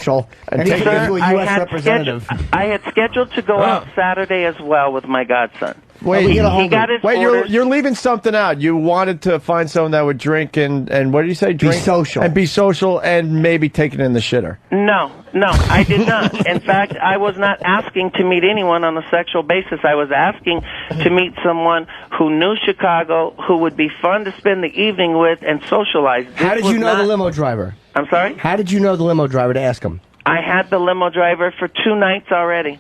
special and take it to a U.S. representative. I had scheduled to go out Saturday as well with my godson. Wait, he got his orders. You're leaving something out. You wanted to find someone that would drink and what did you say? Drink, be social. And be social and maybe take it in the shitter. No, I did not. In fact, I was not asking to meet anyone on a sexual basis. I was asking to meet someone who knew Chicago, who would be fun to spend the evening with and socialize. How did you know the limo driver? I'm sorry? How did you know the limo driver to ask him? I had the limo driver for 2 nights already.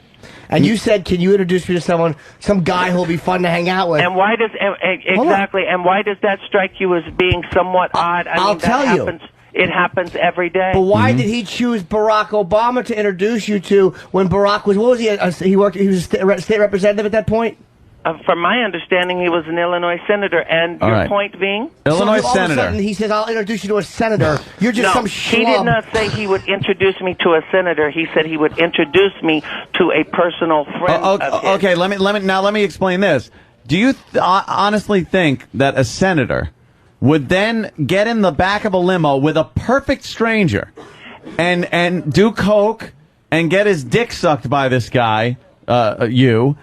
And you said, can you introduce me to some guy who'll be fun to hang out with? And why does and why does that strike you as being somewhat odd? I'll tell you. It happens every day. But why did he choose Barack Obama to introduce you to when Barack was, what was he, he was a state representative at that point? From my understanding, he was an Illinois senator. And your point being? Illinois senator. All of a sudden, he says, I'll introduce you to a senator. You're just some schlub. He did not say he would introduce me to a senator. He said he would introduce me to a personal friend of his. Okay, let me explain this. Do you honestly think that a senator would then get in the back of a limo with a perfect stranger and do coke and get his dick sucked by this guy, and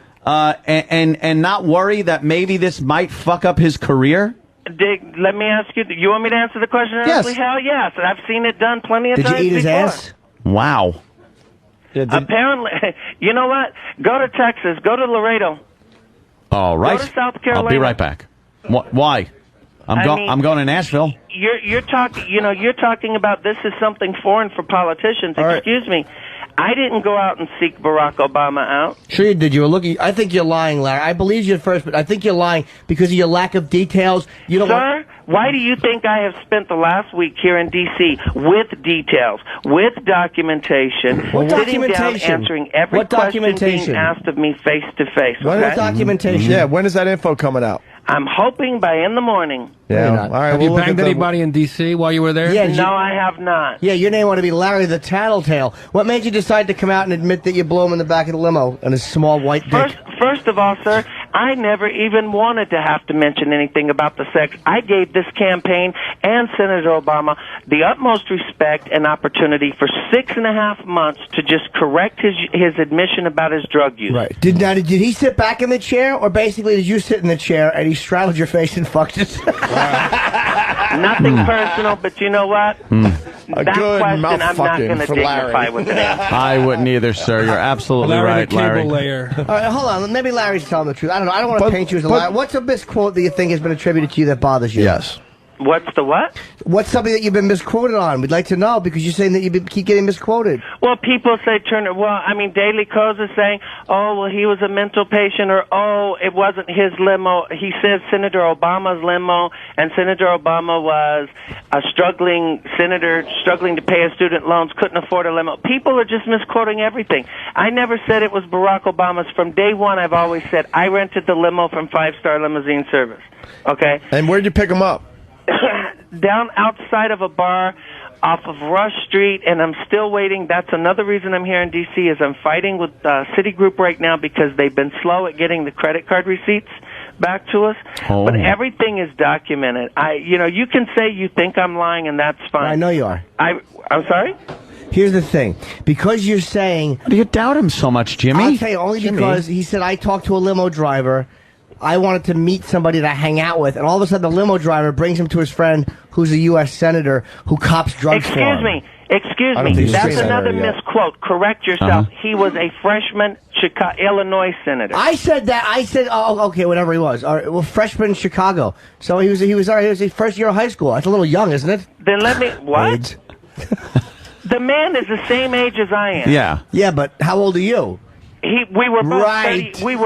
not worry that maybe this might fuck up his career? Let me ask you, you want me to answer the question honestly? Yes. Hell yes. I've seen it done plenty of times before. Did you eat his ass? Wow. Apparently, you know what? Go to Texas. Go to Laredo. All right. Go to South Carolina. I'll be right back. Why? I'm going to Nashville. You're talking. You're talking about this is something foreign for politicians. Excuse me. I didn't go out and seek Barack Obama out. Sure you did. You were looking. I think you're lying, Larry. I believe you at first, but I think you're lying because of your lack of details. You don't. Sir, why do you think I have spent the last week here in D.C. with details, with documentation, sitting down, answering every question being asked of me face to face? What documentation? Yeah, when is that info coming out? I'm hoping by in the morning. Yeah. All right. Have you banged anybody in D.C. while you were there? Yeah, no, I have not. Yeah, your name ought to be Larry the Tattletale. What made you decide to come out and admit that you blew him in the back of the limo and his small white dick? First of all, sir, I never even wanted to have to mention anything about the sex. I gave this campaign and Senator Obama the utmost respect and opportunity for 6.5 months to just correct his admission about his drug use. Right. Did he sit back in the chair, or basically did you sit in the chair and he straddled your face and fucked it? Nothing personal, but you know what? That question, I'm not going to dignify with an answer. I wouldn't either, sir. You're absolutely right, Larry. All right, hold on. Maybe Larry's telling the truth. I don't know. I don't want to paint you as a liar. What's a misquote that you think has been attributed to you that bothers you? Yes. What's the what? What's something that you've been misquoted on? We'd like to know because you're saying that you keep getting misquoted. Well, people say Turner. Well, I mean, Daily Kos is saying, oh, well, he was a mental patient, or oh, it wasn't his limo. He says Senator Obama's limo, and Senator Obama was a struggling senator, struggling to pay his student loans, couldn't afford a limo. People are just misquoting everything. I never said it was Barack Obama's. From day one, I've always said I rented the limo from 5-Star Limousine Service. Okay. And where'd you pick him up? Down outside of a bar off of Rush Street, and I'm still waiting. That's another reason I'm here in D.C. is I'm fighting with Citigroup right now because they've been slow at getting the credit card receipts back to us. Oh. But everything is documented. You can say you think I'm lying, and that's fine. I know you are. I'm sorry? Here's the thing. Because you're saying... Why do you doubt him so much, Jimmy? I'll tell you, only because he said, I talked to a limo driver. I wanted to meet somebody to hang out with, and all of a sudden the limo driver brings him to his friend who's a U.S. senator who cops drugs for him. Excuse me. That's another misquote. Correct yourself. He was a freshman Illinois senator. I said that. I said, oh, okay, whatever he was. All right, well, freshman in Chicago. So he was his first year of high school. That's a little young, isn't it? Then let me, what? The man is the same age as I am. Yeah. Yeah, but how old are you? We were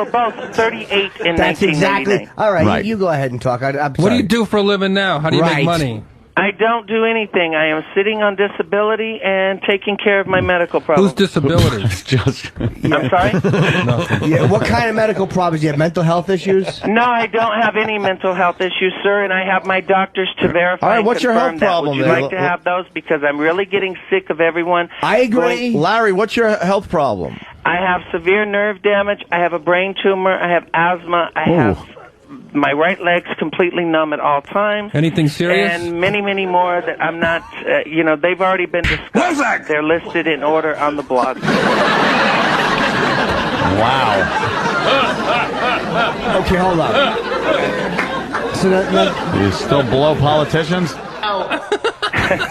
both 38 in That's 1999. exactly. All right, you go ahead and talk. I'm What do sorry. you do for a living now? How do you make money? I don't do anything. I am sitting on disability and taking care of my medical problems. Whose disability? I'm sorry? Yeah, what kind of medical problems? Do you have mental health issues? No, I don't have any mental health issues, sir, and I have my doctors to verify. All right, what's your health that. problem? Would you like to have those? Because I'm really getting sick of everyone. I agree. Larry, what's your health problem? I have severe nerve damage. I have a brain tumor. I have asthma. I have my right leg's completely numb at all times. Anything serious? And many, many more that I'm not, they've already been discussed. They're listed in order on the blog. Wow. Okay, hold on. So you still blow politicians?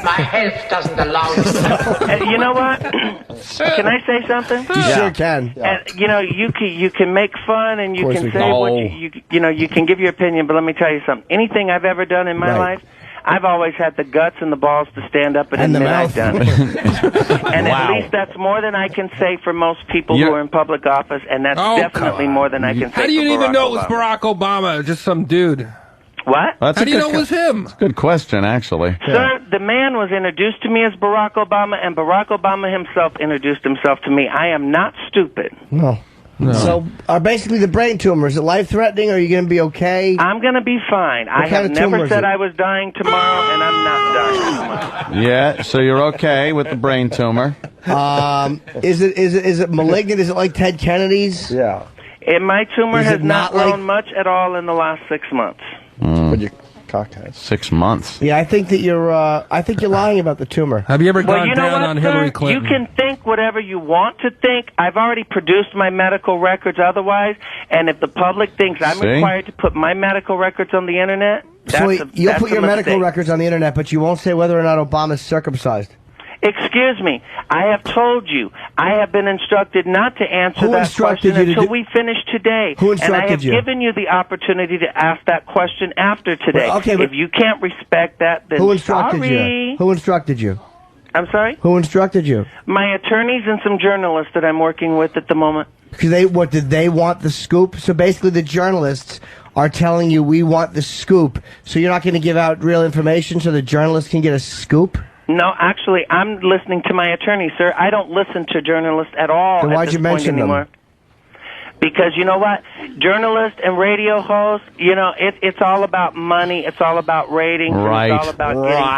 My health doesn't allow it. You know what? Can I say something? You sure can. And you can make fun and you can say what you can give your opinion, but let me tell you something. Anything I've ever done in my life, I've always had the guts and the balls to stand up and admit I've done it. And at least that's more than I can say for most people who are in public office, and that's definitely more than I can say for Barack Obama. How do you even know it was Barack Obama? Just some dude. What? How do you know it was him? That's a good question, actually. Sir, the man was introduced to me as Barack Obama, and Barack Obama himself introduced himself to me. I am not stupid. No. So, basically, the brain tumor, is it life-threatening, or are you going to be okay? I'm going to be fine. I have never said I was dying tomorrow, and I'm not dying tomorrow. Yeah, so you're okay with the brain tumor. Is it malignant? Is it like Ted Kennedy's? Yeah. My tumor has not grown much at all in the last 6 months. But your cock has 6 months. Yeah, I think that you're lying about the tumor. Have you ever gone down on Hillary Clinton? You can think whatever you want to think. I've already produced my medical records otherwise, and if the public thinks I'm required to put my medical records on the internet, you'll put your medical records on the internet, but you won't say whether or not Obama's circumcised. Excuse me. I have told you. I have been instructed not to answer that question until we finish today. Who instructed you? And I have given you the opportunity to ask that question after today. Well, okay, if you can't respect that, then who instructed sorry. you? Who instructed you? I'm sorry? Who instructed you? My attorneys and some journalists that I'm working with at the moment. Because did they want the scoop? So basically the journalists are telling you we want the scoop. So you're not going to give out real information so the journalists can get a scoop? No, actually, I'm listening to my attorney, sir. I don't listen to journalists at all. Then why'd you mention them? Because you know what? Journalists and radio hosts, it's all about money. It's all about ratings. Right. It's all about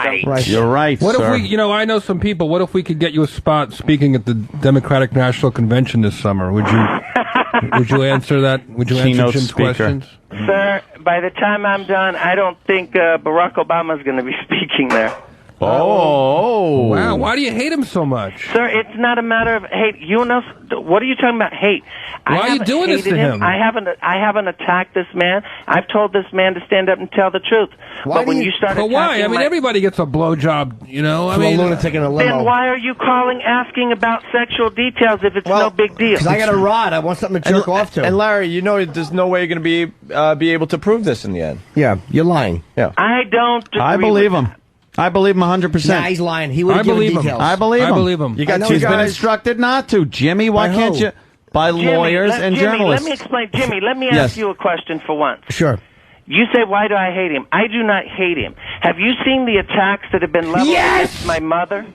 getting Right. You're right, What sir. if we, I know some people, what if we could get you a spot speaking at the Democratic National Convention this summer? Would you answer that? Would you Keynote answer Jim's speaker. questions? Sir, by the time I'm done, I don't think Barack Obama's going to be speaking there. Oh. Wow, why do you hate him so much? Sir, it's not a matter of hate. What are you talking about hate? Why are you doing this to him? I haven't attacked this man. I've told this man to stand up and tell the truth. But when you start attacking why? I mean, everybody gets a blowjob, I mean, a lunatic in a limo. Then why are you calling asking about sexual details if it's no big deal? Because I got a rod. I want something to jerk off to. And Larry, there's no way you're going to be able to prove this in the end. Yeah, you're lying. Yeah. I don't agree I believe with him. I believe him 100%. Nah, he's lying. He would have given details. I believe him. I believe him. You got He's been instructed not to. Jimmy, why can't you? By lawyers and journalists. Let me explain. Jimmy, let me ask you a question for once. Sure. You say, why do I hate him? I do not hate him. Have you seen the attacks that have been leveled against my mother?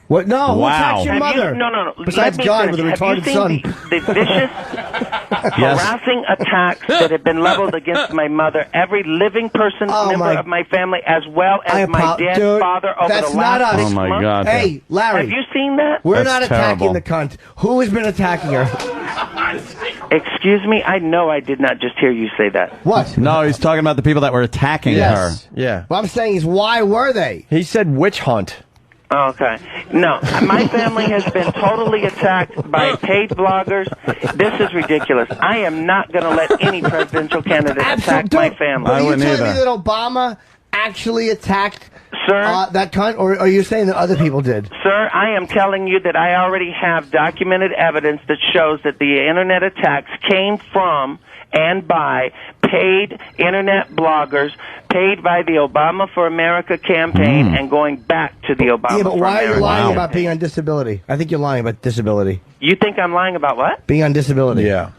What? No. Who Wow. attacks your mother? No. Besides God with a retarded son. The vicious, harassing attacks that have been leveled against my mother, every living person, member of my family, as well as my dead father over the last 6 months? Oh, my God. Hey, Larry. Have you seen that? We're That's not attacking terrible. the cunt. Who has been attacking her? Excuse me? I know I did not just hear you say that. What? No, he's talking about the people that were attacking her. Yeah. What I'm saying is, why were they? He said witch hunt. Okay. No, my family has been totally attacked by paid bloggers. This is ridiculous. I am not going to let any presidential candidate attack my family. Are you telling me that Obama actually attacked that cunt, or are you saying that other people did? Sir, I am telling you that I already have documented evidence that shows that the internet attacks came from and by paid internet bloggers paid by the Obama for America campaign and going back to the Obama for America. Yeah, but why are you lying about being on disability? I think you're lying about disability. You think I'm lying about what? Being on disability. Yeah.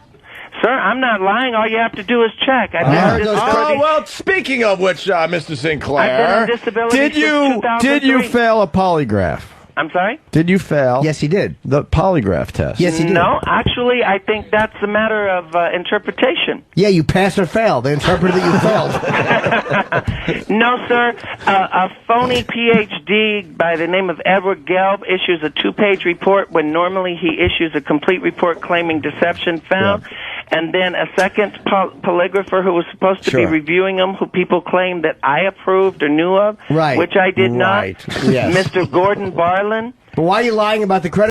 Sir, I'm not lying. All you have to do is check. Well, speaking of which, Mr. Sinclair, I've been on disability did you since 2003. fail a polygraph? I'm sorry? Did you fail? Yes, he did. The polygraph test. Yes, he did. No, actually, I think that's a matter of interpretation. Yeah, you pass or fail. They interpreted that you failed. No, sir. A phony PhD by the name of Edward Gelb issues a 2-page report when normally he issues a complete report claiming deception found. and then a second polygrapher who was supposed to be reviewing them, who people claimed that I approved or knew of, Right. which I did Right. not. Yes. Mr. Gordon Barlin. But why are you lying about the credit